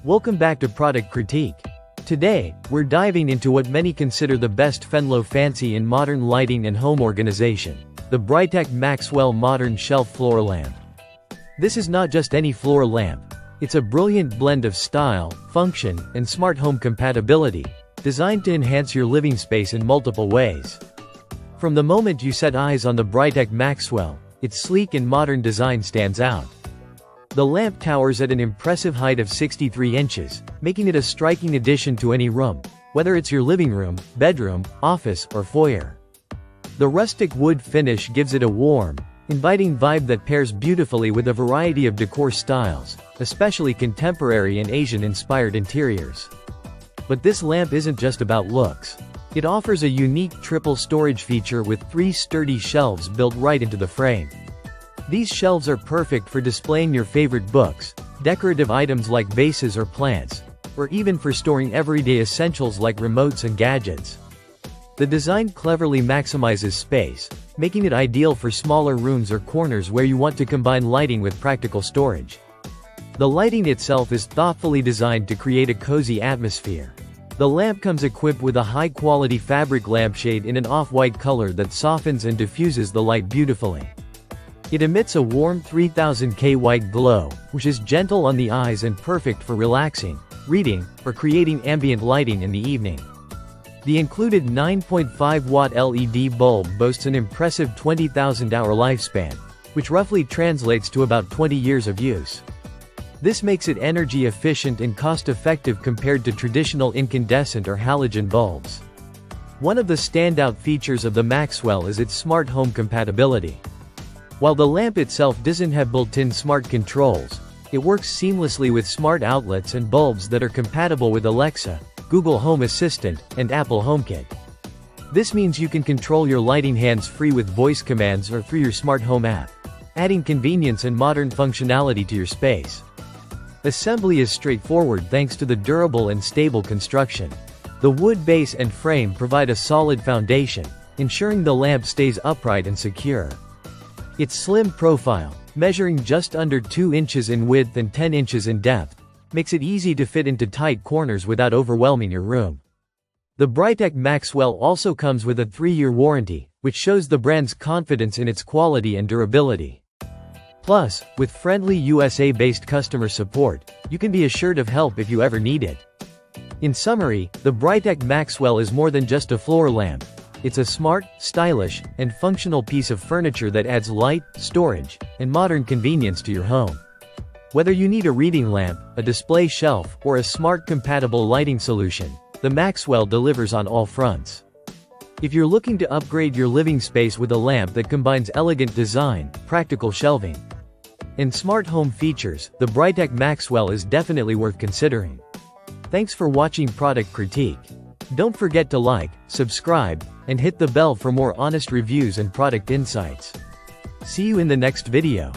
Welcome back to Product Critique. Today, we're diving into what many consider the best Fenlo Fancy in modern lighting and home organization, the Brightech Maxwell Modern Shelf Floor Lamp. This is not just any floor lamp. It's a brilliant blend of style, function, and smart home compatibility, designed to enhance your living space in multiple ways. From the moment you set eyes on the Brightech Maxwell, its sleek and modern design stands out. The lamp towers at an impressive height of 63 inches, making it a striking addition to any room, whether it's your living room, bedroom, office, or foyer. The rustic wood finish gives it a warm, inviting vibe that pairs beautifully with a variety of decor styles, especially contemporary and Asian-inspired interiors. But this lamp isn't just about looks. It offers a unique triple storage feature with 3 sturdy shelves built right into the frame. These shelves are perfect for displaying your favorite books, decorative items like vases or plants, or even for storing everyday essentials like remotes and gadgets. The design cleverly maximizes space, making it ideal for smaller rooms or corners where you want to combine lighting with practical storage. The lighting itself is thoughtfully designed to create a cozy atmosphere. The lamp comes equipped with a high-quality fabric lampshade in an off-white color that softens and diffuses the light beautifully. It emits a warm 3000K white glow, which is gentle on the eyes and perfect for relaxing, reading, or creating ambient lighting in the evening. The included 9.5-watt LED bulb boasts an impressive 20,000-hour lifespan, which roughly translates to about 20 years of use. This makes it energy efficient and cost-effective compared to traditional incandescent or halogen bulbs. One of the standout features of the Maxwell is its smart home compatibility. While the lamp itself doesn't have built-in smart controls, it works seamlessly with smart outlets and bulbs that are compatible with Alexa, Google Home Assistant, and Apple HomeKit. This means you can control your lighting hands-free with voice commands or through your smart home app, adding convenience and modern functionality to your space. Assembly is straightforward thanks to the durable and stable construction. The wood base and frame provide a solid foundation, ensuring the lamp stays upright and secure. Its slim profile, measuring just under 2 inches in width and 10 inches in depth, makes it easy to fit into tight corners without overwhelming your room. The Brightech Maxwell also comes with a 3-year warranty, which shows the brand's confidence in its quality and durability. Plus, with friendly USA-based customer support, you can be assured of help if you ever need it. In summary, the Brightech Maxwell is more than just a floor lamp. It's a smart, stylish, and functional piece of furniture that adds light, storage, and modern convenience to your home. Whether you need a reading lamp, a display shelf, or a smart compatible lighting solution, the Maxwell delivers on all fronts. If you're looking to upgrade your living space with a lamp that combines elegant design, practical shelving, and smart home features, the Brightech Maxwell is definitely worth considering. Thanks for watching Product Critique. Don't forget to like, subscribe, and hit the bell for more honest reviews and product insights. See you in the next video.